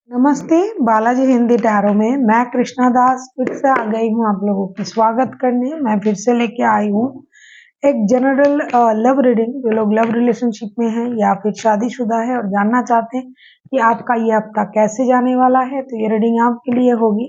नमस्ते, बालाजी हिंदी टैरो में मैं कृष्णा दास फिर से आ गई हूँ आप लोगों की स्वागत करने। मैं फिर से लेके आई हूँ एक जनरल लव रीडिंग। जो लोग लव रिलेशनशिप में हैं या फिर शादीशुदा है और जानना चाहते हैं कि आपका ये हफ्ता कैसे जाने वाला है, तो ये रीडिंग आपके लिए होगी।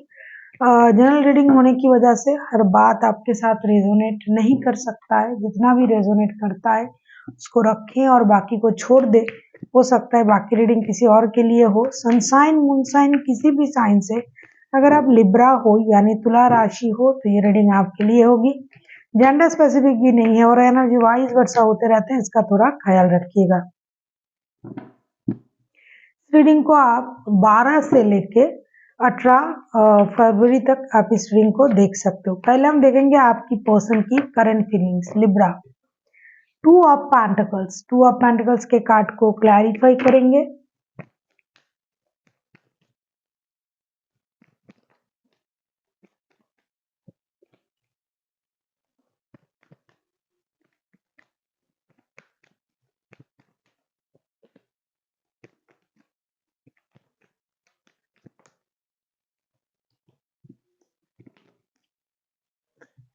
जनरल रीडिंग होने की वजह से हर बात आपके साथ रेजोनेट नहीं कर सकता है। जितना भी रेजोनेट करता है उसको रखें और बाकी को छोड़ दे। हो सकता है बाकी रीडिंग किसी और के लिए हो। सनसाइन मूनसाइन किसी भी साइन से अगर आप लिब्रा हो यानी तुला राशि हो तो ये रीडिंग आपके लिए होगी। जेंडर स्पेसिफिक भी नहीं है और एनर्जी वाइज वर्षा होते रहते हैं, इसका थोड़ा ख्याल रखिएगा। रीडिंग को आप 12 से लेके 18 फरवरी तक आप इस रीडिंग को देख सकते हो। पहले हम देखेंगे आपकी पर्सन की current feelings. Libra, two of pentacles के कार्ड को क्लैरिफाई करेंगे।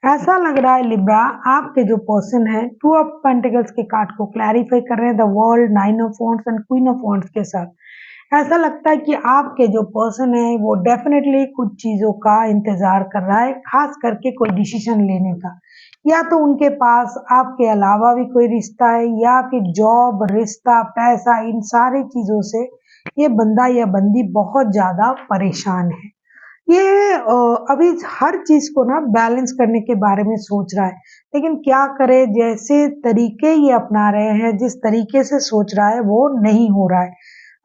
ऐसा लग रहा है लिब्रा, आपके जो पर्सन है टू ऑफ पेंटिकल्स के कार्ड को क्लैरिफाई कर रहे हैं the world, 9 of wands and queen of wands के साथ। ऐसा लगता है कि आपके जो पर्सन है वो डेफिनेटली कुछ चीजों का इंतजार कर रहा है, खास करके कोई डिसीजन लेने का। या तो उनके पास आपके अलावा भी कोई रिश्ता है या फिर जॉब, रिश्ता, पैसा, इन सारी चीजों से ये बंदा या बंदी बहुत ज्यादा परेशान है। ये अभी हर चीज को ना बैलेंस करने के बारे में सोच रहा है, लेकिन क्या करे, जैसे तरीके ये अपना रहे हैं, जिस तरीके से सोच रहा है वो नहीं हो रहा है।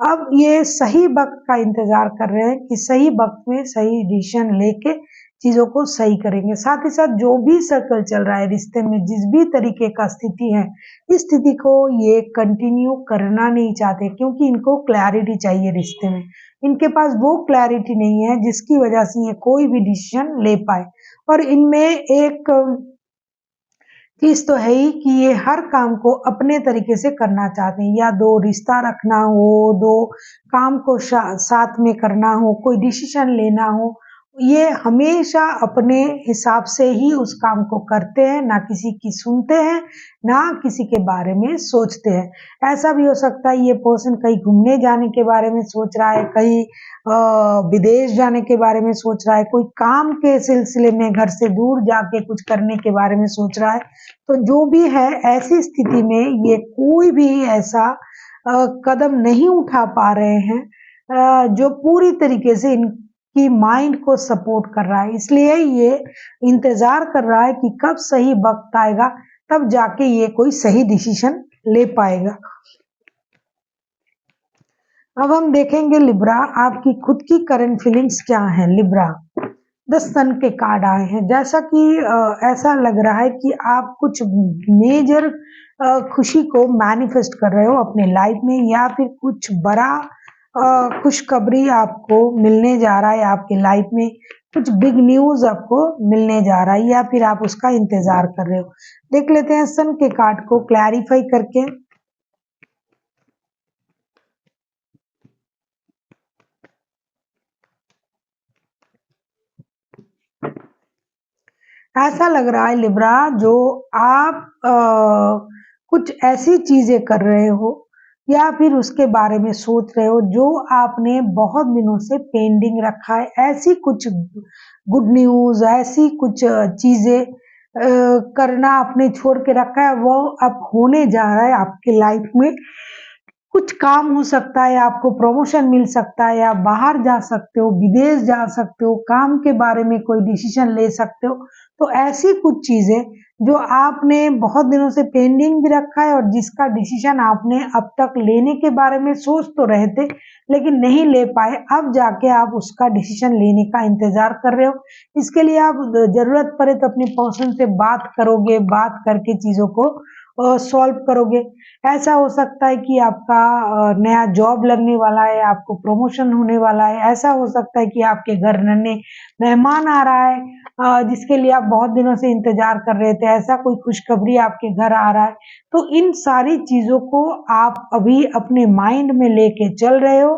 अब ये सही वक्त का इंतजार कर रहे हैं कि सही वक्त में सही डिसीजन लेके चीजों को सही करेंगे। साथ ही साथ जो भी सर्कल चल रहा है रिश्ते में, जिस भी तरीके का स्थिति है, इस स्थिति को ये कंटिन्यू करना नहीं चाहते क्योंकि इनको क्लैरिटी चाहिए रिश्ते में। इनके पास वो क्लैरिटी नहीं है जिसकी वजह से ये कोई भी डिसीजन ले पाए। और इनमें एक चीज तो है ही कि ये हर काम को अपने तरीके से करना चाहते हैं। या दो रिश्ता रखना हो, दो काम को साथ में करना हो, कोई डिसीजन लेना हो, ये हमेशा अपने हिसाब से ही उस काम को करते हैं, ना किसी की सुनते हैं, ना किसी के बारे में सोचते हैं। ऐसा भी हो सकता है ये पर्सन कहीं घूमने जाने के बारे में सोच रहा है, कहीं विदेश जाने के बारे में सोच रहा है, कोई काम के सिलसिले में घर से दूर जाके कुछ करने के बारे में सोच रहा है। तो जो भी है, ऐसी स्थिति में ये कोई भी ऐसा कदम नहीं उठा पा रहे हैं जो पूरी तरीके से इनकी माइंड को सपोर्ट कर रहा है। इसलिए ये इंतजार कर रहा है कि कब सही वक्त आएगा, तब जाके ये कोई सही डिसीजन ले पाएगा। अब हम देखेंगे लिब्रा, आपकी खुद की करंट फीलिंग्स क्या है। लिब्रा, द सन के कार्ड आए हैं। जैसा कि ऐसा लग रहा है कि आप कुछ मेजर खुशी को मैनिफेस्ट कर रहे हो अपने लाइफ में, या फिर कुछ बड़ा खुशखबरी आपको मिलने जा रहा है आपके लाइफ में, कुछ बिग न्यूज आपको मिलने जा रहा है या फिर आप उसका इंतजार कर रहे हो। देख लेते हैं सन के कार्ड को क्लैरिफाई करके। ऐसा लग रहा है लिब्रा, जो आप कुछ ऐसी चीजें कर रहे हो या फिर उसके बारे में सोच रहे हो जो आपने बहुत दिनों से पेंडिंग रखा है। ऐसी कुछ गुड न्यूज, ऐसी कुछ चीजें करना आपने छोड़ के रखा है, वो अब होने जा रहा है आपके लाइफ में। कुछ काम हो सकता है, आपको प्रमोशन मिल सकता है, आप बाहर जा सकते हो, विदेश जा सकते हो, काम के बारे में कोई डिसीजन ले सकते हो। तो ऐसी कुछ चीजें जो आपने बहुत दिनों से पेंडिंग भी रखा है और जिसका डिसीजन आपने अब तक लेने के बारे में सोच तो रहे थे लेकिन नहीं ले पाए, अब जाके आप उसका डिसीजन लेने का इंतजार कर रहे हो। इसके लिए आप जरूरत पड़े तो अपनी पर्सन से बात करोगे, बात करके चीजों को सॉल्व करोगे। ऐसा हो सकता है कि आपका नया जॉब लगने वाला है, आपको प्रमोशन होने वाला है। ऐसा हो सकता है कि आपके घर नन्हे मेहमान आ रहा है जिसके लिए आप बहुत दिनों से इंतजार कर रहे थे। ऐसा कोई खुशखबरी आपके घर आ रहा है। तो इन सारी चीजों को आप अभी अपने माइंड में लेके चल रहे हो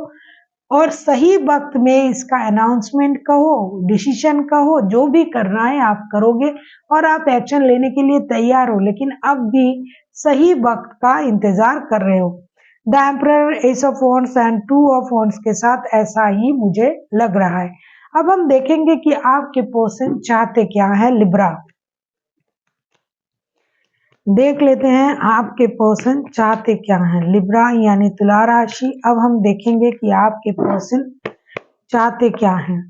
और सही वक्त में इसका अनाउंसमेंट कहो, डिसीजन कहो, जो भी करना है आप करोगे और आप एक्शन लेने के लिए तैयार हो, लेकिन अब भी सही वक्त का इंतजार कर रहे हो। The emperor, S of wands and two of wands के साथ ऐसा ही मुझे लग रहा है। अब हम देखेंगे कि आपके पर्सन चाहते क्या है लिब्रा। देख लेते हैं आपके पर्सन चाहते क्या हैं लिब्रा यानी तुला राशि। अब हम देखेंगे कि आपके पर्सन चाहते क्या हैं।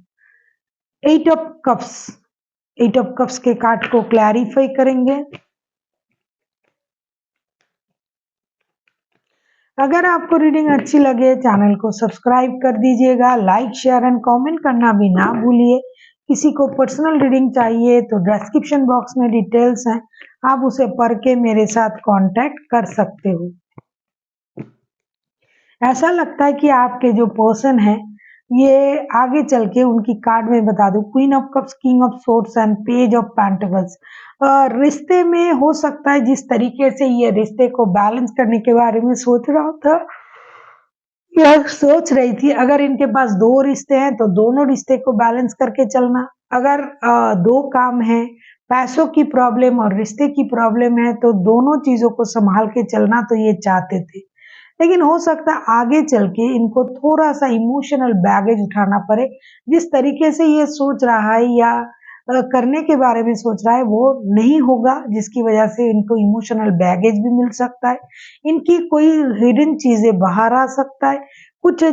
Eight of cups, eight of cups के कार्ड को क्लैरिफाई करेंगे। अगर आपको रीडिंग अच्छी लगे चैनल को सब्सक्राइब कर दीजिएगा, लाइक शेयर एंड कमेंट करना भी ना भूलिए। किसी को पर्सनल रीडिंग चाहिए तो डिस्क्रिप्शन बॉक्स में डिटेल्स हैं, आप उसे पढ़ के मेरे साथ कांटेक्ट कर सकते हो। ऐसा लगता है कि आपके जो पर्सन है ये आगे चल के उनकी कार्ड में बता दूं, queen of cups, king of swords and page of pentacles. रिश्ते में हो सकता है जिस तरीके से ये रिश्ते को बैलेंस करने के बारे में सोच रहा था या सोच रही थी। अगर इनके पास दो रिश्ते हैं तो दोनों रिश्ते को बैलेंस करके चलना। अगर दो काम है, पैसों की प्रॉब्लम और रिश्ते की प्रॉब्लम है, तो दोनों चीजों को संभाल के चलना तो ये चाहते थे। लेकिन हो सकता है आगे चल के इनको थोड़ा सा इमोशनल बैगेज उठाना पड़े। जिस तरीके से ये सोच रहा है या करने के बारे में सोच रहा है वो नहीं होगा, जिसकी वजह से इनको इमोशनल बैगेज भी मिल सकता है। इनकी कोई हिडन चीजें बाहर आ सकता है, कुछ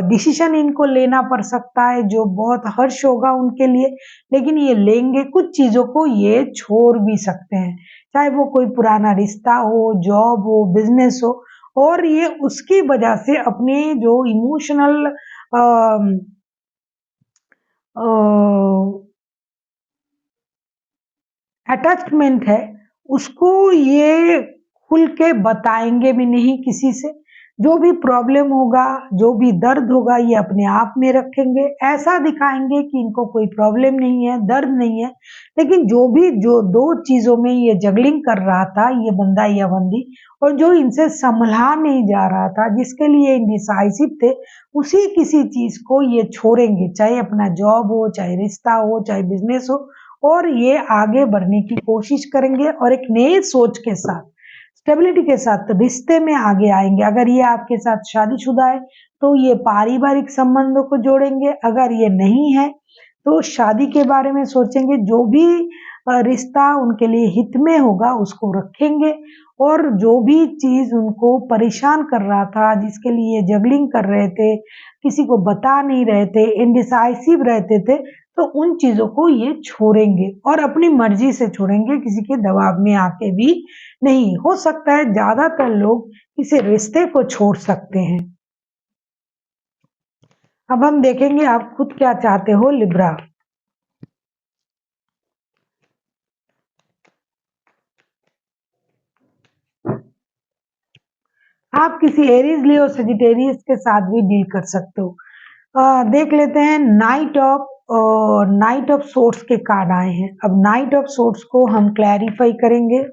डिसीजन इनको लेना पड़ सकता है जो बहुत हर्ष होगा उनके लिए, लेकिन ये लेंगे। कुछ चीजों को ये छोड़ भी सकते हैं, चाहे वो कोई पुराना रिश्ता हो, जॉब हो, बिजनेस हो, और ये उसकी वजह से अपने जो इमोशनल अटैचमेंट है उसको ये खुल के बताएंगे भी नहीं किसी से। जो भी प्रॉब्लम होगा, जो भी दर्द होगा, ये अपने आप में रखेंगे। ऐसा दिखाएंगे कि इनको कोई प्रॉब्लम नहीं है, दर्द नहीं है, लेकिन जो दो चीजों में ये जगलिंग कर रहा था, ये बंदा या बंदी, और जो इनसे संभला नहीं जा रहा था, जिसके लिए इंडिसाइसिव थे, उसी किसी चीज को ये छोड़ेंगे, चाहे अपना जॉब हो, चाहे रिश्ता हो, चाहे बिजनेस हो, और ये आगे बढ़ने की कोशिश करेंगे और एक नए सोच के साथ, स्टेबिलिटी के साथ रिश्ते में आगे आएंगे। अगर ये आपके साथ शादीशुदा है तो ये पारिवारिक संबंधों को जोड़ेंगे, अगर ये नहीं है तो शादी के बारे में सोचेंगे। जो भी रिश्ता उनके लिए हित में होगा उसको रखेंगे, और जो भी चीज उनको परेशान कर रहा था, जिसके लिए जगलिंग कर रहे थे, किसी को बता नहीं रहे थे, इनडिसाइसिव रहते थे, तो उन चीजों को ये छोड़ेंगे और अपनी मर्जी से छोड़ेंगे, किसी के दबाव में आके भी नहीं। हो सकता है ज्यादातर लोग किसी रिश्ते को छोड़ सकते हैं। अब हम देखेंगे आप खुद क्या चाहते हो लिब्रा। आप किसी एरीज लियो सजिटेरियस के साथ भी डील कर सकते हो। देख लेते हैं नाइट ऑफ सोर्ट्स के कार्ड आए हैं। अब नाइट ऑफ सोर्ट्स को हम क्लैरिफाई करेंगे।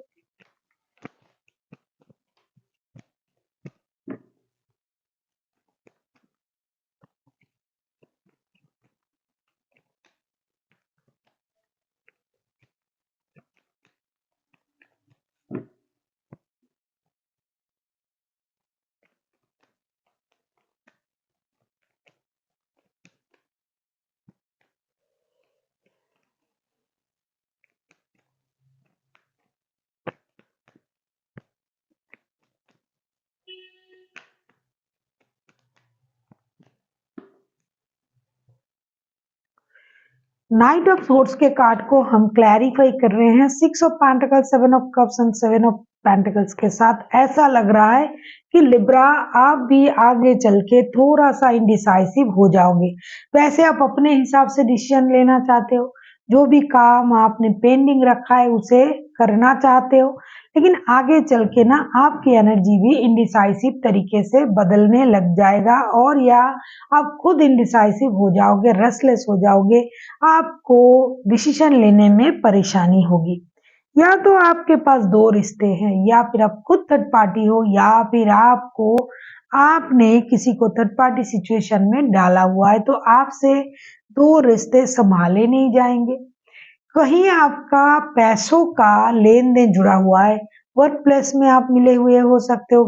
नाइट ऑफ सोर्ट्स के कार्ड को हम क्लैरिफाई कर रहे हैं six of pentacles, seven of cups and seven of pentacles के साथ। ऐसा लग रहा है कि लिब्रा आप भी आगे चल के थोड़ा सा इंडिसाइसिव हो जाओगे। वैसे आप अपने हिसाब से डिसीजन लेना चाहते हो, जो भी काम आपने पेंडिंग रखा है उसे करना चाहते हो, लेकिन आगे चल के ना आपकी एनर्जी भी इंडिसाइसिव तरीके से बदलने लग जाएगा, और या आप खुद इंडिसाइसिव हो जाओगे, रेस्टलेस हो जाओगे, आपको डिसीजन लेने में परेशानी होगी। या तो आपके पास दो रिश्ते हैं, या फिर आप खुद थर्ड पार्टी हो, या फिर आपने किसी को थर्ड पार्टी सिचुएशन में डाला हुआ है, तो आपसे दो रिश्ते संभाले नहीं जाएंगे। कहीं आपका पैसों का लेन देन जुड़ा हुआ है, वर्क प्लेस में आप मिले हुए हो सकते हो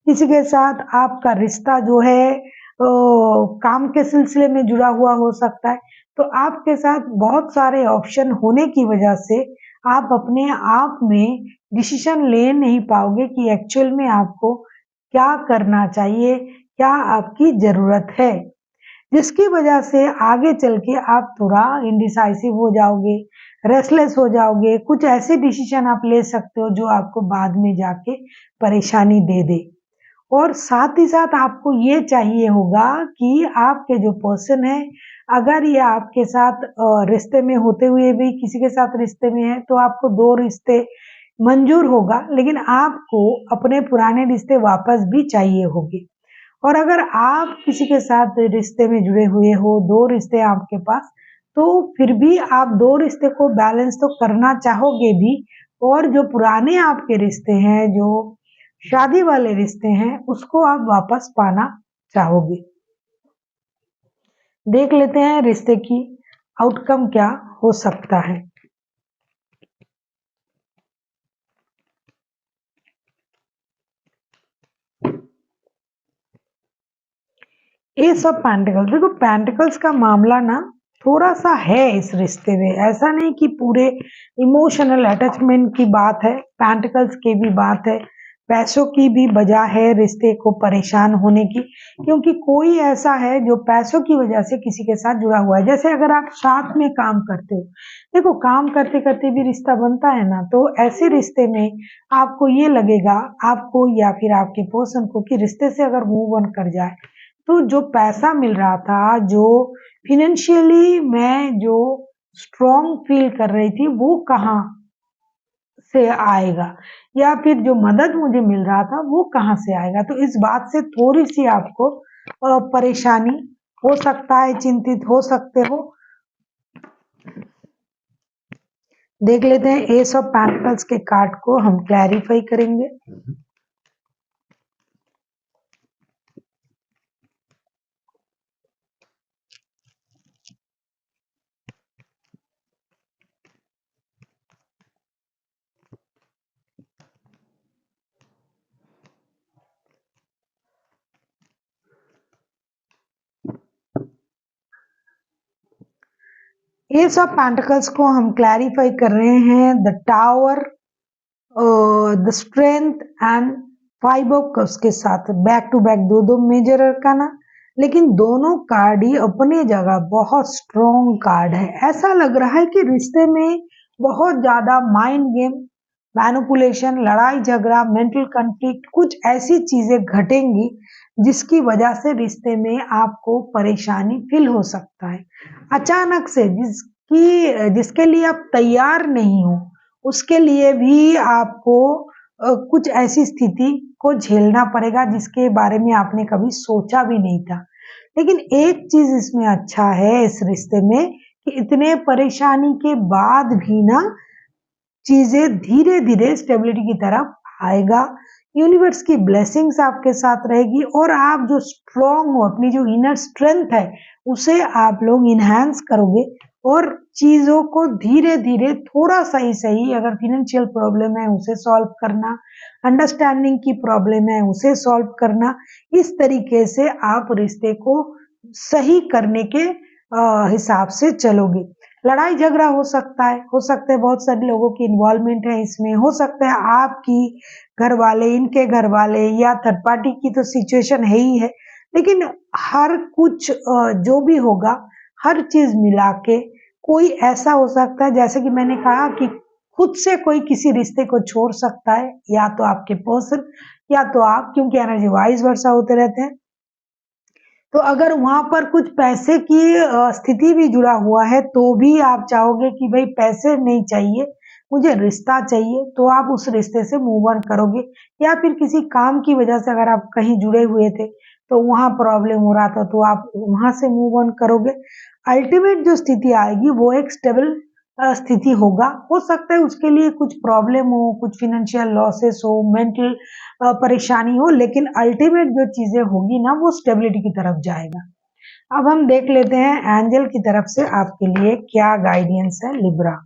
किसी के साथ आपका रिश्ता जो है काम के सिलसिले में जुड़ा हुआ हो सकता है। तो आपके साथ बहुत सारे ऑप्शन होने की वजह से आप अपने आप में डिसीजन ले नहीं पाओगे कि एक्चुअल में आपको क्या करना चाहिए, क्या आपकी जरूरत है, जिसकी वजह से आगे चल के आप थोड़ा इंडिसाइसिव हो जाओगे, रेस्टलेस हो जाओगे। कुछ ऐसे डिसीजन आप ले सकते हो जो आपको बाद में जाके परेशानी दे दे। और साथ ही साथ आपको ये चाहिए होगा कि आपके जो पर्सन है, अगर ये आपके साथ रिश्ते में होते हुए भी किसी के साथ रिश्ते में है, तो आपको दो रिश्ते मंजूर होगा, लेकिन आपको अपने पुराने रिश्ते वापस भी चाहिए होंगे। और अगर आप किसी के साथ रिश्ते में जुड़े हुए हो, दो रिश्ते हैं आपके पास, तो फिर भी आप दो रिश्ते को बैलेंस तो करना चाहोगे भी, और जो पुराने आपके रिश्ते हैं, जो शादी वाले रिश्ते हैं, उसको आप वापस पाना चाहोगे। देख लेते हैं रिश्ते की आउटकम क्या हो सकता है। एस ऑफ पेंटिकल्स, देखो पेंटिकल्स का मामला ना थोड़ा सा है इस रिश्ते में, ऐसा नहीं कि पूरे इमोशनल अटैचमेंट की बात है, पेंटिकल्स की भी बात है, पैसों की भी वजह है रिश्ते को परेशान होने की, क्योंकि कोई ऐसा है जो पैसों की वजह से किसी के साथ जुड़ा हुआ है। जैसे अगर आप साथ में काम करते हो, देखो काम करते करते भी रिश्ता बनता है ना, तो ऐसे रिश्ते में आपको ये लगेगा, आपको या फिर आपके पर्सन को, कि रिश्ते से अगर मूव ऑन कर जाए तो जो पैसा मिल रहा था, जो फिनेंशियली मैं जो स्ट्रॉन्ग फील कर रही थी, वो कहाँ से आएगा, या फिर जो मदद मुझे मिल रहा था वो कहाँ से आएगा। तो इस बात से थोड़ी सी आपको परेशानी हो सकता है, चिंतित हो सकते हो। देख लेते हैं एस ऑफ पेंटिकल्स के कार्ड को हम क्लैरिफाई करेंगे। एस ऑफ पेंटिकल्स को हम क्लैरिफाई कर रहे हैं the tower, the strength and five of cups के साथ, बैक टू बैक दो दो मेजर अरकाना, लेकिन दोनों कार्ड ही अपनी जगह बहुत स्ट्रॉन्ग कार्ड है। ऐसा लग रहा है कि रिश्ते में बहुत ज्यादा माइंड गेम, मैनिपुलेशन, लड़ाई झगड़ा, मेंटल कॉन्फ्लिक्ट, कुछ ऐसी चीजें घटेंगी जिसकी वजह से रिश्ते में आपको परेशानी फील हो सकता है। अचानक से जिसके लिए आप तैयार नहीं हो, उसके लिए भी आपको कुछ ऐसी स्थिति को झेलना पड़ेगा जिसके बारे में आपने कभी सोचा भी नहीं था। लेकिन एक चीज इसमें अच्छा है इस रिश्ते में, कि इतने परेशानी के बाद भी ना चीजें धीरे धीरे स्टेबिलिटी की तरफ आएगा। यूनिवर्स की ब्लेसिंग्स आपके साथ रहेगी, और आप जो स्ट्रॉन्ग हो, अपनी जो इनर स्ट्रेंथ है, उसे आप लोग इनहेंस करोगे, और चीजों को धीरे धीरे थोड़ा सही सही, अगर फाइनेंशियल प्रॉब्लम है उसे सॉल्व करना, अंडरस्टैंडिंग की प्रॉब्लम है उसे सॉल्व करना, इस तरीके से आप रिश्ते को सही करने के हिसाब से चलोगे। लड़ाई झगड़ा हो सकता है बहुत सारे लोगों की इन्वॉल्वमेंट है इसमें, हो सकता है आपकी घर वाले, इनके घर वाले, या थर्ड पार्टी की तो सिचुएशन है ही है। लेकिन हर कुछ जो भी होगा, हर चीज मिला के कोई ऐसा हो सकता है, जैसे कि मैंने कहा कि खुद से कोई किसी रिश्ते को छोड़ सकता है, या तो आपके पर्सन या तो आप, क्योंकि एनर्जी वाइज वर्षा होते रहते हैं। तो अगर वहां पर कुछ पैसे की स्थिति भी जुड़ा हुआ है, तो भी आप चाहोगे कि भाई पैसे नहीं चाहिए, मुझे रिश्ता चाहिए, तो आप उस रिश्ते से मूव ऑन करोगे। या फिर किसी काम की वजह से अगर आप कहीं जुड़े हुए थे, तो वहां प्रॉब्लम हो रहा था, तो आप वहां से मूव ऑन करोगे। अल्टीमेट जो स्थिति आएगी वो एक स्टेबल स्थिति होगा। हो सकता है उसके लिए कुछ प्रॉब्लम हो, कुछ फाइनेंशियल लॉसेस हो, मेंटल परेशानी हो, लेकिन अल्टीमेट जो चीजें होगी ना वो स्टेबिलिटी की तरफ जाएगा। अब हम देख लेते हैं एंजल की तरफ से आपके लिए क्या गाइडेंस है लिब्रा।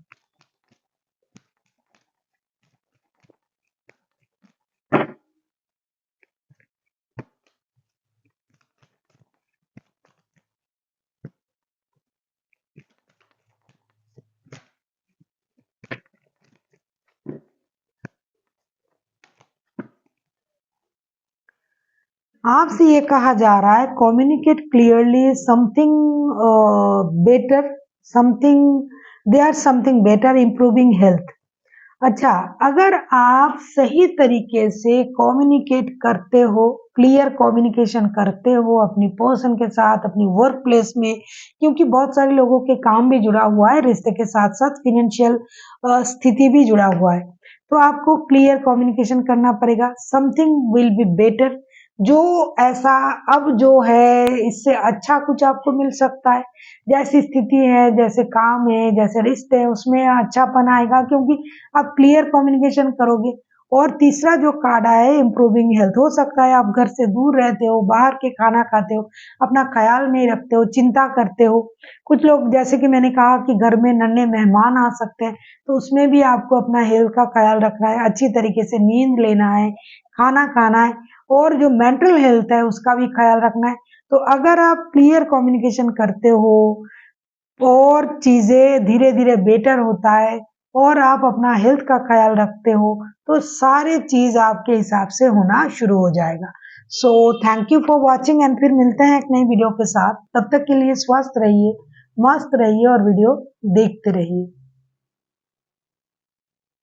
आपसे ये कहा जा रहा है communicate clearly something better, something they are something better improving health. अच्छा, अगर आप सही तरीके से कम्युनिकेट करते हो, क्लियर कम्युनिकेशन करते हो अपनी पर्सन के साथ, अपनी वर्क प्लेस में, क्योंकि बहुत सारे लोगों के काम भी जुड़ा हुआ है, रिश्ते के साथ-साथ फाइनेंशियल स्थिति भी जुड़ा हुआ है। तो आपको क्लियर कम्युनिकेशन करना पड़ेगा, समथिंग विल बी बेटर, जो ऐसा अब जो है इससे अच्छा कुछ आपको मिल सकता है। जैसी स्थिति है, जैसे काम है, जैसे रिश्ते हैं, उसमें अच्छापन आएगा क्योंकि आप क्लियर कम्युनिकेशन करोगे। और तीसरा जो कार्ड आया है इम्प्रूविंग हेल्थ, हो सकता है आप घर से दूर रहते हो, बाहर के खाना खाते हो, अपना ख्याल नहीं रखते हो, चिंता करते हो। कुछ लोग जैसे कि मैंने कहा कि घर में नन्हे मेहमान आ सकते हैं, तो उसमें भी आपको अपना हेल्थ का ख्याल रखना है, अच्छी तरीके से नींद लेना है, खाना खाना है और जो मेंटल हेल्थ है उसका भी ख्याल रखना है। तो अगर आप क्लियर कम्युनिकेशन करते हो और चीजें धीरे धीरे बेटर होता है और आप अपना हेल्थ का ख्याल रखते हो तो सारे चीज आपके हिसाब से होना शुरू हो जाएगा। So thank you for watching and फिर मिलते हैं एक नई वीडियो के साथ। तब तक के लिए स्वस्थ रहिए, मस्त रहिए और वीडियो देखते रहिए।